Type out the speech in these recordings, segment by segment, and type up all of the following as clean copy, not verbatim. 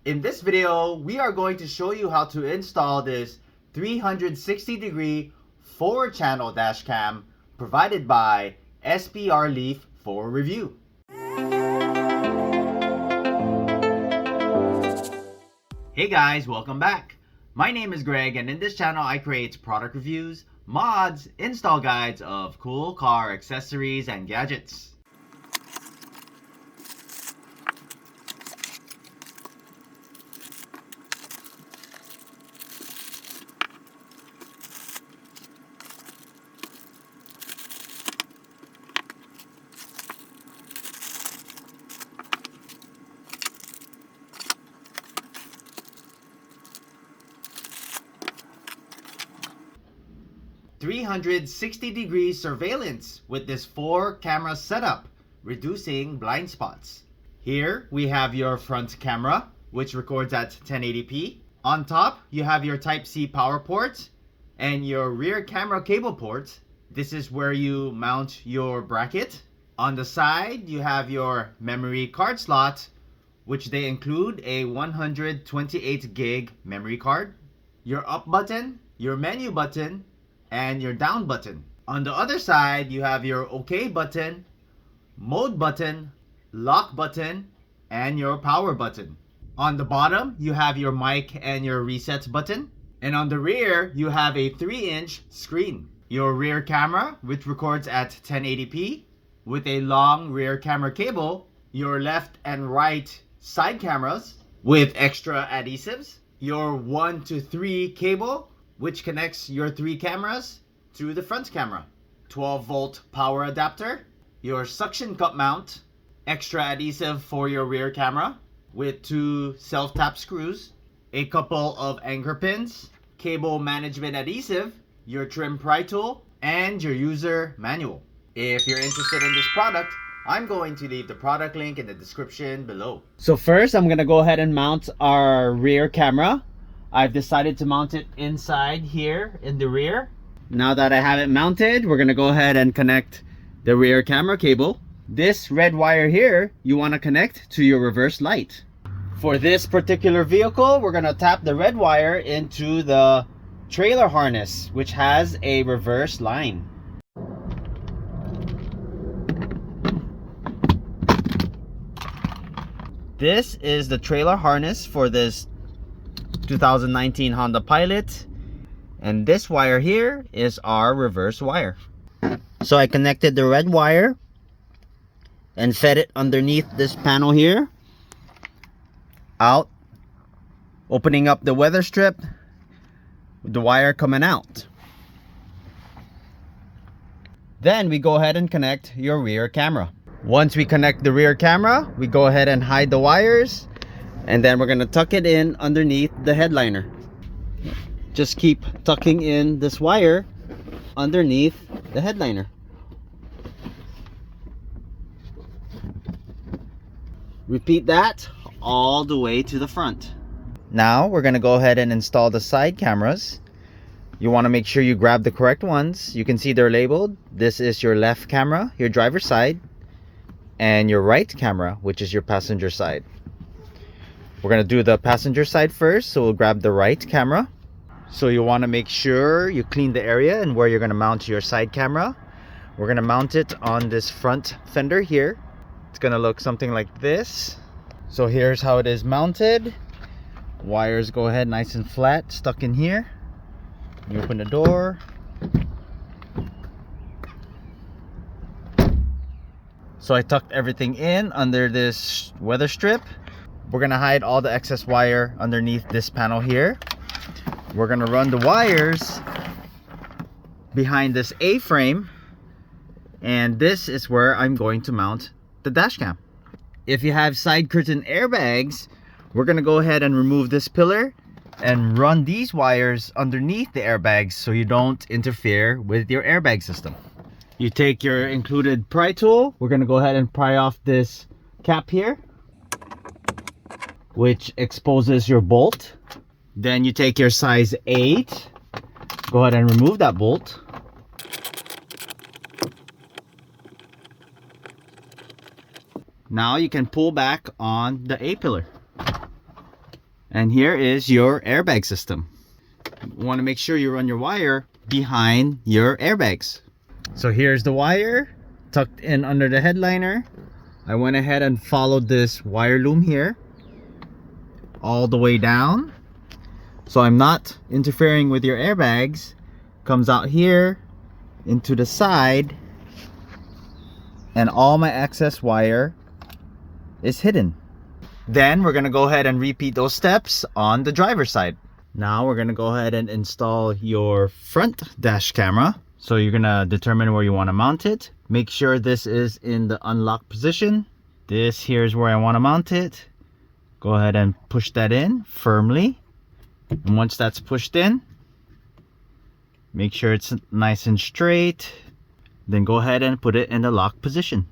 In this video, we are going to show you how to install this 360-degree 4-channel dash cam provided by Sprleaf for review. Hey guys, welcome back. My name is Greg, and in this channel I create product reviews, mods, install guides of cool car accessories and gadgets. "360-degree surveillance with this 4-camera setup, reducing blind spots." Here we have your front camera, which records at 1080p. On top, you have your Type-C power port and your rear camera cable port. This is where you mount your bracket. On the side, you have your memory card slot, which they include a 128 gig memory card, your up button, your menu button, and your down button. On the other side, you have your OK button, mode button, lock button, and your power button. On the bottom, you have your mic and your reset button. And on the rear, you have a 3-inch screen. Your rear camera, which records at 1080p with a long rear camera cable. Your left and right side cameras with extra adhesives. Your 1 to 3 cable, which connects your 3 cameras to the front camera. 12-volt power adapter, your suction cup mount, extra adhesive for your rear camera with 2 self-tap screws, a couple of anchor pins, cable management adhesive, your trim pry tool, and your user manual. If you're interested in this product, I'm going to leave the product link in the description below. So first, I'm gonna go ahead and mount our rear camera. I've decided to mount it inside here in the rear. Now that I have it mounted, we're gonna go ahead and connect the rear camera cable. This red wire here, you wanna connect to your reverse light. For this particular vehicle, we're gonna tap the red wire into the trailer harness, which has a reverse line. This is the trailer harness for this 2019 Honda Pilot, and this wire here is our reverse wire. So I connected the red wire and fed it underneath this panel here, out, opening up the weather strip with the wire coming out. Then we go ahead and connect your rear camera. Once we connect the rear camera, we go ahead and hide the wires, and then we're gonna tuck it in underneath the headliner. Just keep tucking in this wire underneath the headliner. Repeat that all the way to the front. Now we're gonna go ahead and install the side cameras. You wanna make sure you grab the correct ones. You can see they're labeled. This is your left camera, your driver's side, and your right camera, which is your passenger side. We're gonna do the passenger side first, so we'll grab the right camera. So you wanna make sure you clean the area and where you're gonna mount your side camera. We're gonna mount it on this front fender here. It's gonna look something like this. So here's how it is mounted. Wires go ahead nice and flat, stuck in here. You open the door. So I tucked everything in under this weather strip. We're gonna hide all the excess wire underneath this panel here. We're gonna run the wires behind this A-frame, and this is where I'm going to mount the dash cam. If you have side curtain airbags, we're gonna go ahead and remove this pillar and run these wires underneath the airbags so you don't interfere with your airbag system. You take your included pry tool. We're gonna go ahead and pry off this cap here, which exposes your bolt. Then you take your size 8, go ahead and remove that bolt. Now you can pull back on the A pillar. And here is your airbag system. You want to make sure you run your wire behind your airbags. So here's the wire tucked in under the headliner. I went ahead and followed this wire loom here all the way down, so I'm not interfering with your airbags. Comes out here into the side, and all my excess wire is hidden. Then we're gonna go ahead and repeat those steps on the driver's side. Now we're gonna go ahead and install your front dash camera. So you're gonna determine where you want to mount it. Make sure this is in the unlock position. This here is where I want to mount it. Go ahead and push that in firmly. And once that's pushed in, make sure it's nice and straight. Then go ahead and put it in the lock position.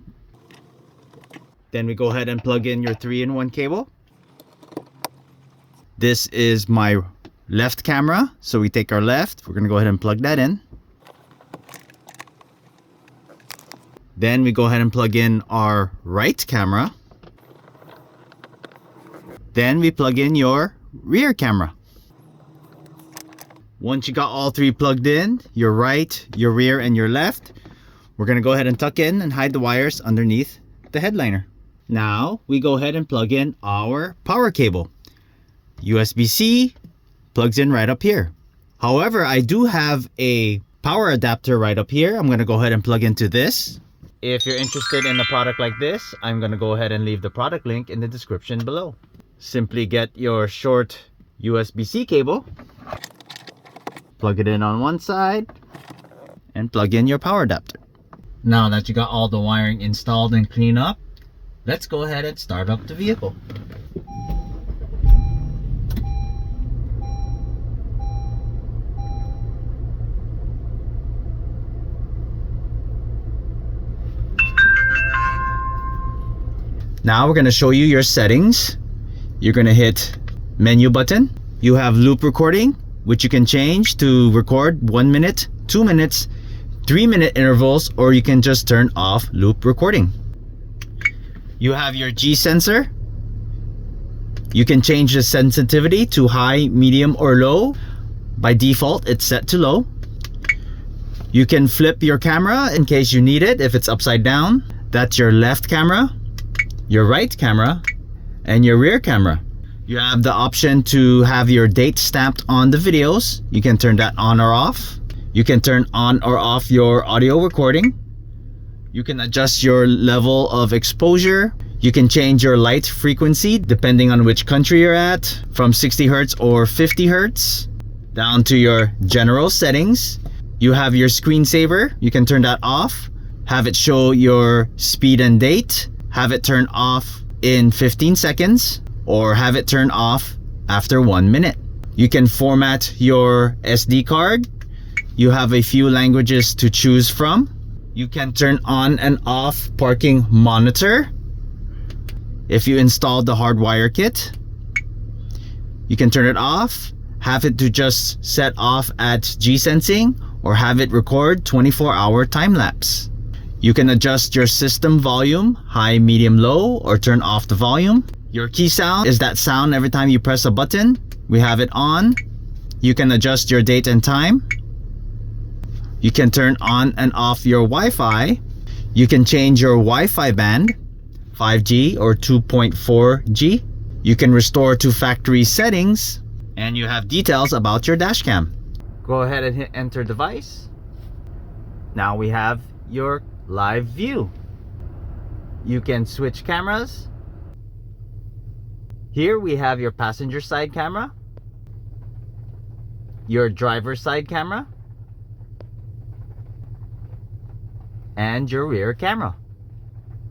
Then we go ahead and plug in your 3-in-1 cable. This is my left camera, so we take our left. We're gonna go ahead and plug that in. Then we go ahead and plug in our right camera. Then we plug in your rear camera. Once you got all three plugged in, your right, your rear, and your left, we're gonna go ahead and tuck in and hide the wires underneath the headliner. Now we go ahead and plug in our power cable. USB-C plugs in right up here. However, I do have a power adapter right up here. I'm gonna go ahead and plug into this. If you're interested in a product like this, I'm gonna go ahead and leave the product link in the description below. Simply get your short USB-C cable, plug it in on one side, and plug in your power adapter. Now that you got all the wiring installed and cleaned up, let's go ahead and start up the vehicle. Now we're going to show you your settings. You're going to hit menu button. You have loop recording, which you can change to record 1 minute, 2 minutes, 3-minute intervals, or you can just turn off loop recording. You have your G sensor. You can change the sensitivity to high, medium, or low. By default, it's set to low. You can flip your camera in case you need it if it's upside down. That's your left camera, your right camera, and your rear camera. You have the option to have your date stamped on the videos. You can turn that on or off. You can turn on or off your audio recording. You can adjust your level of exposure. You can change your light frequency depending on which country you're at, from 60 Hertz or 50 Hertz. Down to your general settings. You have your screensaver. You can turn that off. Have it show your speed and date. Have it turn off in 15 seconds, or have it turn off after 1 minute. You can format your SD card. You have a few languages to choose from. You can turn on and off parking monitor if you installed the hardwire kit. You can turn it off, have it to just set off at G-sensing, or have it record 24-hour time-lapse. You can adjust your system volume, high, medium, low, or turn off the volume. Your key sound is that sound every time you press a button. We have it on. You can adjust your date and time. You can turn on and off your Wi-Fi. You can change your Wi-Fi band, 5G or 2.4G. You can restore to factory settings, and you have details about your Dashcam. Go ahead and hit enter device. Now we have your live view. You can switch cameras. Here we have your passenger side camera, your driver's side camera, and your rear camera.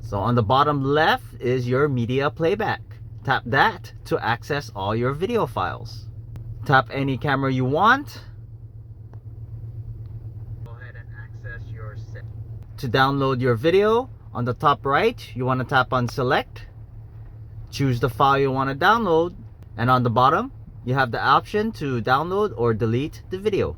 So on the bottom left is your media playback. Tap that to access all your video files. Tap any camera you want. Go ahead and access your set. To download your video, on the top right, you want to tap on select. Choose the file you want to download, and on the bottom, you have the option to download or delete the video.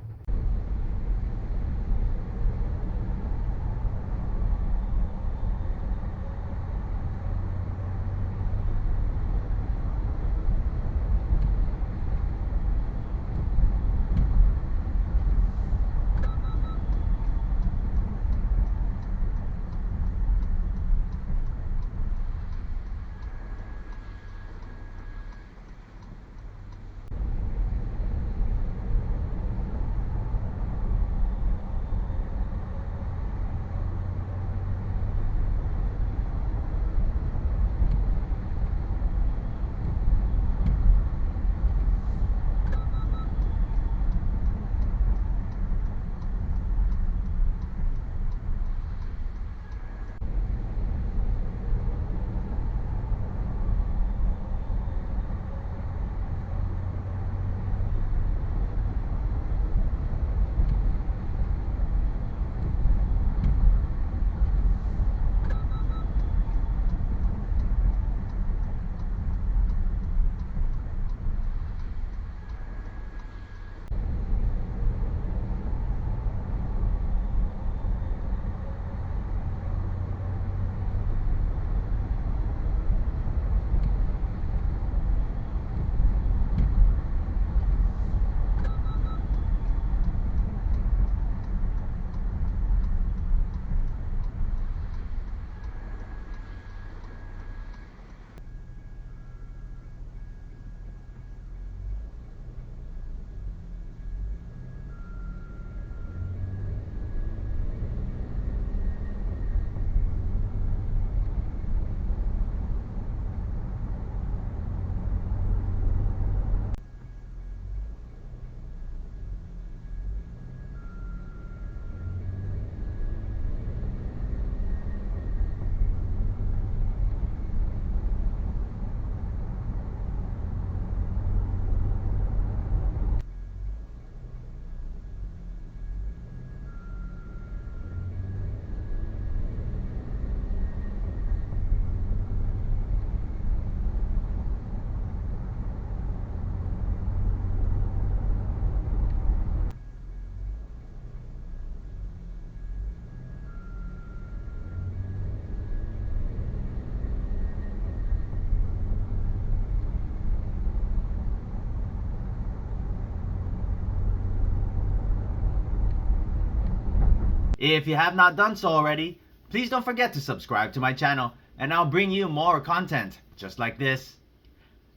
If you have not done so already, please don't forget to subscribe to my channel and I'll bring you more content just like this.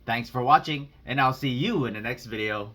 Thanks for watching and I'll see you in the next video.